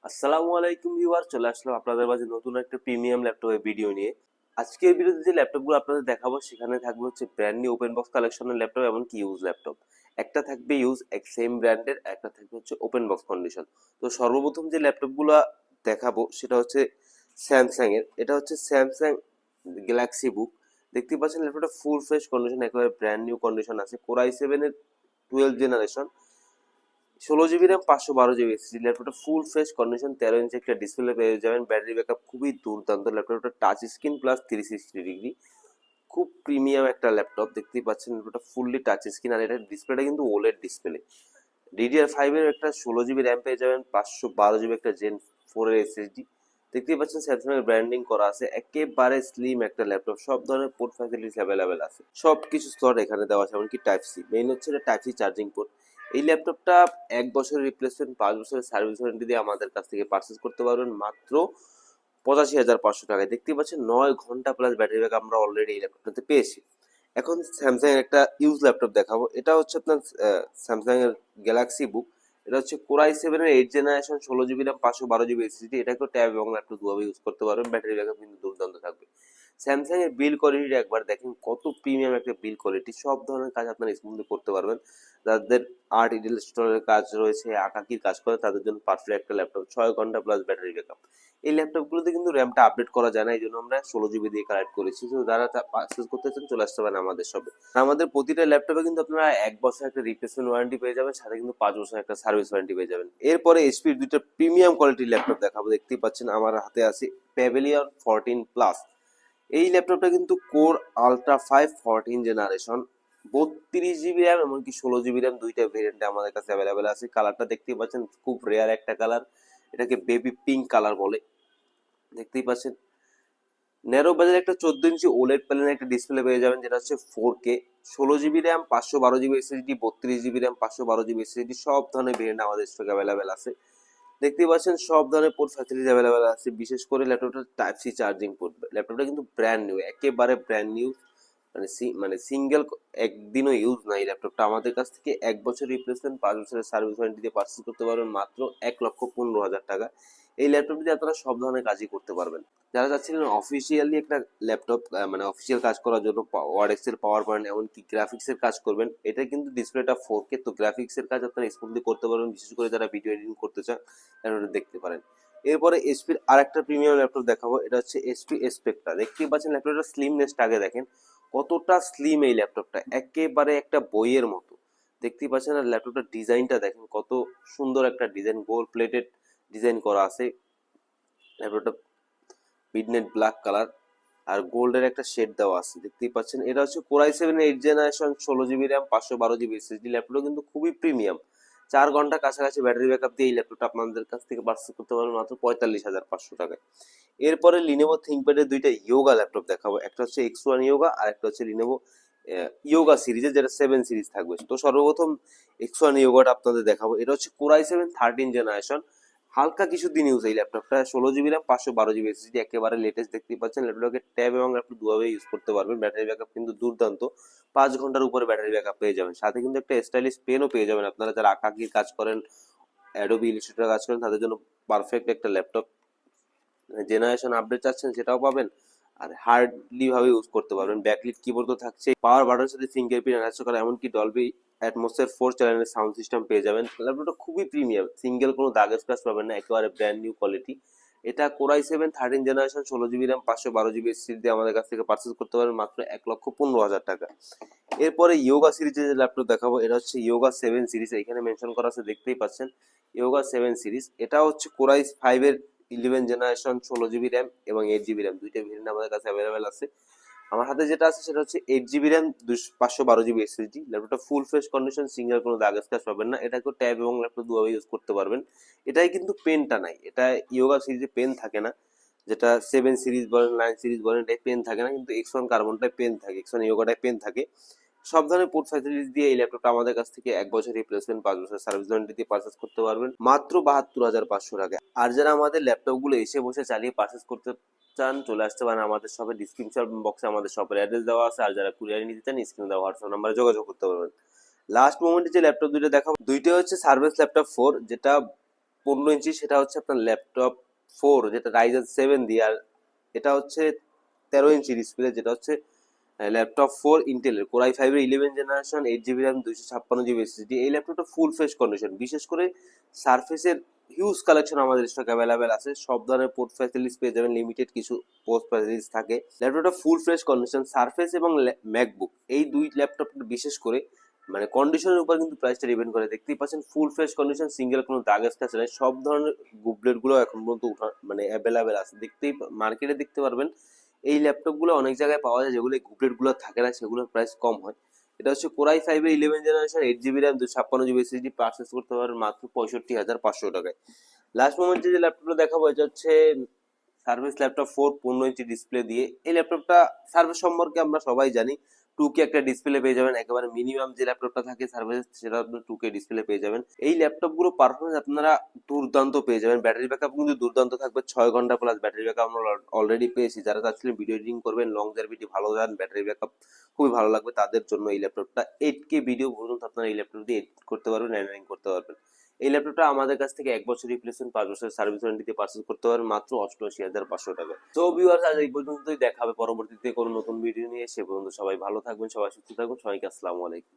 আসসালামু আলাইকুম ভিউয়ার, চলে আসলাম আপনাদের মাঝে নতুন একটা প্রিমিয়াম ল্যাপটপের ভিডিও নিয়ে। আজকের ভিডিওতে যে ল্যাপটপগুলো আপনাদের দেখাবো সেখানে থাকবে হচ্ছে ব্র্যান্ড নিউ ওপেন বক্স কালেকশনের ল্যাপটপ, এমনকি ইউজ ল্যাপটপ। একটা থাকবে ইউজ এক সেম ব্র্যান্ডের, একটা থাকবে হচ্ছে ওপেন বক্স কন্ডিশন। তো সর্বপ্রথম যে ল্যাপটপগুলো দেখাবো সেটা হচ্ছে স্যামসাং এর। এটা হচ্ছে স্যামসাং গ্যালাক্সি বুক। দেখতে পাচ্ছেন ল্যাপটপটা ফুল ফ্রেশ কন্ডিশন, একেবারে ব্র্যান্ড নিউ কন্ডিশন আছে। কোরাই 7 এর 12 generation, 16 GB RAM, 512 GB SSD. ল্যাপটপটা ফুল ফ্রেশ কন্ডিশন, 13 ইঞ্চি একটা ডিসপ্লে পেয়ে যাবেন। ব্যাটারি ব্যাকআপ খুবই দুর্দান্ত। ল্যাপটপটা টাচ স্ক্রিন প্লাস 360 ডিগ্রি, খুব প্রিমিয়াম একটা ল্যাপটপ। দেখতেই পাচ্ছেন ল্যাপটপটা ফুললি টাচ স্ক্রিন, আর এটা ডিসপ্লেটা কিন্তু ওলেড ডিসপ্লে। DDR5 এর একটা 16 জিবি র্যাম পেয়ে যাবেন, 512 জিবি একটা জেন 4 এর এসএসডি। দেখতেই পাচ্ছেন স্যামসাং এর ব্র্যান্ডিং করা আছে। একেবারে স্লিম একটা ল্যাপটপ, সব ধরনের পোর্ট ফ্যাসিলিটিস অ্যাভেলেবেল আছে, সব কিছু স্লট এখানে দেওয়া আছে, এমনকি টাইপ সি। মেইন হচ্ছে এটা টাইপ সি চার্জিং পোর্ট। এই ল্যাপটপটা 1 বছরের রিপ্লেসমেন্ট, 5 বছরের সার্ভিস ওয়ারেন্টি দিয়ে আমাদের কাছ থেকে পারচেস করতে পারবেন মাত্র 85,500 টাকায়। দেখতেই পাচ্ছেন 9 ঘন্টা প্লাস ব্যাটারি ব্যাক আমরা অলরেডি এই ল্যাপটপটাতে পেয়েছি। এখন স্যামসাং এর একটা ইউজ ল্যাপটপ দেখাবো। এটা হচ্ছে আপনার স্যামসাং এর গ্যালাক্সি বুক। এটা হচ্ছে কোরাই 7 এর 8 generation, 16 GB RAM, 512 GB SSD. এটাকেও ট্যাব এবং ল্যাপটপ দুভাবে ইউজ করতে পারবেন। ব্যাটারি ব্যাকআপ কিন্তু দুর্দান্ত থাকবে। স্যামসাং এর বিল কোয়ালিটি একবার দেখেন, কত প্রিমিয়াম একটা বিল কোয়ালিটি। সব ধরনের কাজ আপনারা স্মুথলি করতে পারবেন। যাদের আর্ট ইলাস্ট্রেটরের কাজ রয়েছে, আঁকাকির কাজ করে, তাদের জন্য পারফেক্ট একটা ল্যাপটপ। 6 ঘন্টা প্লাস ব্যাটারি ব্যাকআপ। এই ল্যাপটপগুলোতে কিন্তু র্যামটা আপডেট করা যায় না, এই জন্য আমরা 16 জিবি দিয়ে কালেক্ট করেছি। তো যারা পারচেস করতে চান চলে আসতে পারেন আমাদের শপে। আমাদের প্রতিটা ল্যাপটপে কিন্তু আপনারা 1 বছর একটা রিপ্লেসমেন্ট ওয়ারেন্টি পেয়ে যাবেন, সাথে কিন্তু 5 বছর একটা সার্ভিস ওয়ারেন্টি পেয়ে যাবেন। এরপরে এইচপির দুইটা প্রিমিয়াম কোয়ালিটির ল্যাপটপ দেখাবো। দেখতেই পাচ্ছেন আমার হাতে আছে প্যাভিলিয়ন 14 প্লাস। এই ল্যাপটপটা কিন্তু core ultra 5 14 generation, 32 GB RAM, এমনকি 16 জিবি র্যাম, দুইটা ভেরিয়েন্টে আমাদের কাছে অ্যাভেলেবেল আছে। কালারটা দেখতেই পাচ্ছেন, খুব রেয়ার একটা কালার, এটাকে বেবি পিঙ্ক কালার বলে। দেখতেই পাচ্ছেন ন্যারো বাজারে একটা 14 ইঞ্চি ওলেড প্যানেলের একটা ডিসপ্লে পেয়ে যাবেন, যেটা হচ্ছে 4K। 16 GB RAM, 512 GB SSD, 32 GB RAM, 512 GB SSD, সব ধরনের ভেরিয়েন্ট আমাদের স্টকে অ্যাভেলেবেল আছে। দেখতেই পাচ্ছেন সব ধরনের পোর্ট ফ্যাসিলিটি অ্যাভেলেবেল আছে, বিশেষ করে ল্যাপটপটা টাইপ সি চার্জিং পোর্ট। ল্যাপটপটা কিন্তু ব্র্যান্ড নিউ, একেবারে ব্র্যান্ড নিউ। মানে সিঙ্গেল একদিনও ইউজ নাই। ল্যাপটপটা আমাদের কাছ থেকে 1 বছর রিপ্লেসমেন্ট, 5 বছরের সার্ভিস ওয়ারেন্টি দিয়ে পারচেস করতে পারবেন মাত্র 1,15,000 টাকা। এই ল্যাপটপ দিয়ে আপনারা সব ধরনের কাজই করতে পারবেন। যারা চাচ্ছিলেন অফিসিয়ালি একটা ল্যাপটপ, মানে অফিসিয়াল কাজ করার জন্য, ওয়ার্ড এক্সেল, পাওয়ার পয়েন্ট, এমনকি গ্রাফিক্সের কাজ করবেন, এটা কিন্তু ডিসপ্লেটা 4K, তো গ্রাফিক্সের কাজ আপনারা স্মুথলি করতে পারবেন। বিশেষ করে যারা ভিডিও এডিটিং করতে চান ল্যাপটপটা দেখতে পারেন। এরপরে এসপির আর একটা প্রিমিয়াম ল্যাপটপ দেখাবো। এটা হচ্ছে এসপি স্পেকট্রা। দেখতেই পাচ্ছেন ল্যাপটপটা স্লিমনেসটা আগে দেখেন, কতটা স্লিম এই ল্যাপটপটা, একেবারে একটা বইয়ের মতো। দেখতেই পাচ্ছেন আর ল্যাপটপটার ডিজাইনটা দেখেন, কত সুন্দর একটা ডিজাইন, গোল্ড প্লেটেড ডিজাইন করা আছে। ল্যাপটপটা মিডনাইট ব্ল্যাক কালার আর গোল্ডের একটা শেড দেওয়া আছে। দেখতেই পাচ্ছেন এটা হচ্ছে core i 7 8 generation, 16 GB RAM, 512 GB SSD. ল্যাপটপটা কিন্তু খুবই প্রিমিয়াম। 4 ঘন্টা কাছাকাছি ব্যাটারি ব্যাকআপ দিয়ে এই ল্যাপটপটা আপনাদের কাছ থেকে পারচেস করতে পারবেন মাত্র 45,500 টাকায়। এরপরে লিনোভো থিঙ্কপ্যাডের দুইটা ইয়োগা ল্যাপটপ দেখাবো। একটা হচ্ছে X1 ইয়োগা, আর একটা হচ্ছে লিনোভো ইয়োগা সিরিজের, যেটা 7 সিরিজ থাকবে। তো সর্বপ্রথম X1 ইয়োগাটা আপনাদের দেখাবো। এটা হচ্ছে কোরাই 7 13 জেনারেশন, হালকা কিছুদিন ইউজ। এই ল্যাপটপটা 16 জিবি র্যাম, 512 জিবি এসএসডি, একেবারে লেটেস্ট। দেখতেই পাচ্ছেন ল্যাপটপকে ট্যাব এবং ল্যাপটপ দুভাবে ইউজ করতে পারবেন। ব্যাটারি ব্যাকআপ কিন্তু দুর্দান্ত, 5 ঘন্টার উপরে ব্যাটারি ব্যাকআপ পেয়ে যাবেন। সাথে কিন্তু একটা স্টাইলিশ পেনও পেয়ে যাবেন। আপনারা যারা আঁকাকির কাজ করেন, অ্যাডোবি ইলাস্ট্রেটর কাজ করেন, তাদের জন্য পারফেক্ট একটা ল্যাপটপ। জেনারেশন আপডেট চাচ্ছেন সেটাও পাবেন, আর হার্ডলি ভাবে ইউজ করতে পারবেন। ব্যাকলিট কিবোর্ড তো থাকছে, পাওয়ার বাটনের সাথে ফিঙ্গারপ্রিন্ট অ্যাটাচ করা, এমনকি ডলবি অ্যাটমসফিয়ার 4 চ্যানেলের সাউন্ড সিস্টেম পেয়ে যাবেন। ল্যাপটপটা খুবই প্রিমিয়াম, সিঙ্গেল কোনো দাগ স্ক্র্যাচ পাবেন না, একেবারে ব্র্যান্ড নিউ কোয়ালিটি। এটা core i 7 13 generation, 16 GB RAM, 512 GB SSD দিয়ে আমাদের কাছ থেকে পারচেস করতে পারবেন মাত্র 1,15,000 টাকা। এরপরে ইয়োগা সিরিজের যে ল্যাপটপ দেখাবো, এটা হচ্ছে ইয়োগা 7 সিরিজ। এখানে মেনশন করা আছে, দেখতেই পাচ্ছেন ইয়োগা 7 সিরিজ। এটা হচ্ছে কোরাই 5 এর 11 জেনারেশন, 16 জিবি র্যাম এবং 8 জিবি র্যাম, দুইটা ভেরিয়েন্ট আমাদের কাছে অ্যাভেলেবেল আছে। আমার হাতে যেটা আছে সেটা হচ্ছে 8 জিবি র্যাম, 512 জিবি এসএসডি। ল্যাপটপটা ফুল ফ্রেশ কন্ডিশন, সিঙ্গেল কোনো দাগ স্ক্র্যাচ পাবেন না। এটাকেও ট্যাব এবং ল্যাপটপ দুভাবে ইউজ করতে পারবেন। এটাই কিন্তু পেনটা নাই, এটা ইয়োগা সিরিজে পেন থাকে না। যেটা 7 সিরিজ বলেন, 9 সিরিজ বলেন, এটাই পেন থাকে না, কিন্তু X1 কার্বনটাই পেন থাকে, X1 ইয়োগাটাই পেন থাকে। সব ধরনের পোর্ট ফ্যাসিলিটিস দিয়ে এই ল্যাপটপটা আমাদের কাছ থেকে 1 বছর রিপ্লেসমেন্ট, 5 বছর সার্ভিস ওয়ারেন্টি দিয়ে পারচেস করতে পারবেন মাত্র 72,500 টাকা। আর যারা আমাদের ল্যাপটপ গুলো এসে বসে চালিয়ে পারচেস করতে চান চলে আসতে পারেন আমাদের শপে। ডিসক্রিপশন বক্সে আমাদের শপের অ্যাড্রেস দেওয়া আছে, আর যারা কুরিয়ারে নিতে চান স্ক্রিনে দেওয়া হোয়াটসঅ্যাপ নাম্বারে যোগাযোগ করতে পারবেন। লাস্ট মোমেন্টে যে ল্যাপটপ দুইটা দেখাবো, দুইটা হচ্ছে সার্ভিস ল্যাপটপ 4, যেটা 15 ইঞ্চি, সেটা হচ্ছে আপনার ল্যাপটপ 4 যেটা রাইজেন 7 দিয়ে, আর এটা হচ্ছে 13 ইঞ্চি ডিসপ্লে যেটা হচ্ছে ল্যাপটপ 4 ইন্টেলের কোর i5 এর 11 generation, 8 GB RAM, 256 GB SSD. এই ল্যাপটপটা ফুল ফ্রেশ কন্ডিশন, বিশেষ করে সারফেসের হিউজ কালেকশন আমাদের স্টক অ্যাভেলেবেল আছে। সব ধরনের পোর্ট ফ্যাসিলিটিস পেয়ে যাবেন, লিমিটেড কিছু পোর্ট ফ্যাসিলিটিস থাকে। ল্যাপটপটা ফুল ফ্রেশ কন্ডিশন। সারফেস এবং ম্যাকবুক এই দুই ল্যাপটপ বিশেষ করে মানে কন্ডিশনের উপর কিন্তু প্রাইসটা ডিপেন্ড করে। দেখতেই পাচ্ছেন ফুল ফ্রেশ কন্ডিশন, সিঙ্গেল কোনো দাগ স্ক্র্যাচ নেই। সব ধরনের গুবলেট গুলো এখন পর্যন্ত মানে অ্যাভেলেবেল আছে, দেখতেই মার্কেটে দেখতে পারবেন। এই ল্যাপটপ গুলো অনেক জায়গায় পাওয়া যায়, যেগুলো গুবলেট গুলো থাকে না, সেগুলোর প্রাইস কম হয়। এটা হচ্ছে কোর i5 এর 11 generation, 8 GB RAM, 256 GB SSD. Purchase করতে পারবেন মাত্র 65,500 টাকায়। লাস্ট মোমেন্টে যে ল্যাপটপটা দেখাবো এটা হচ্ছে সার্ভিস ল্যাপটপ 4, 15 ইঞ্চি ডিসপ্লে দিয়ে। এই ল্যাপটপটা সার্ভিস সম্পর্কে আমরা সবাই জানি, 2K একটা ডিসপ্লে পেয়ে যাবেন। একেবারে মিনিমাম যে ল্যাপটপটা থাকে সার্ভিস, সেটা আপনার 2K ডিসপ্লে পেয়ে যাবেন। এই ল্যাপটপ গুলো পারফরমেন্স আপনারা দুর্দান্ত পেয়ে যাবেন। ব্যাটারি ব্যাকআপ কিন্তু দুর্দান্ত থাকবে, 6 ঘন্টা প্লাস ব্যাটারি ব্যাকআপ আমরা অলরেডি পেয়েছি। যারা চাচ্ছিলেন ভিডিও এডিটিং করবেন, লং জার্ভিটি ভালো যান, ব্যাটারি ব্যাকআপ খুবই ভালো লাগবে, তাদের জন্য এই ল্যাপটপটা। 8K ভিডিও পর্যন্ত আপনারা এই ল্যাপটপ দিয়ে এডিট করতে পারবেন, এডিটিং করতে পারবেন। এই ল্যাপটপটা আমাদের কাছ থেকে 1 বছর রিপ্লেসমেন্ট, 5 বছরের সার্ভিস ওয়ারেন্টিতে পারচেস করতে পারেন মাত্র 88,500 টাকায়। তো ভিউয়ার্স, আজ এই পর্যন্তই। দেখা হবে পরবর্তীতে কোনো নতুন ভিডিও নিয়ে। সে পর্যন্ত সবাই ভালো থাকবেন, সবাই সুস্থ থাকবেন। সবাইকে আসসালামু আলাইকুম।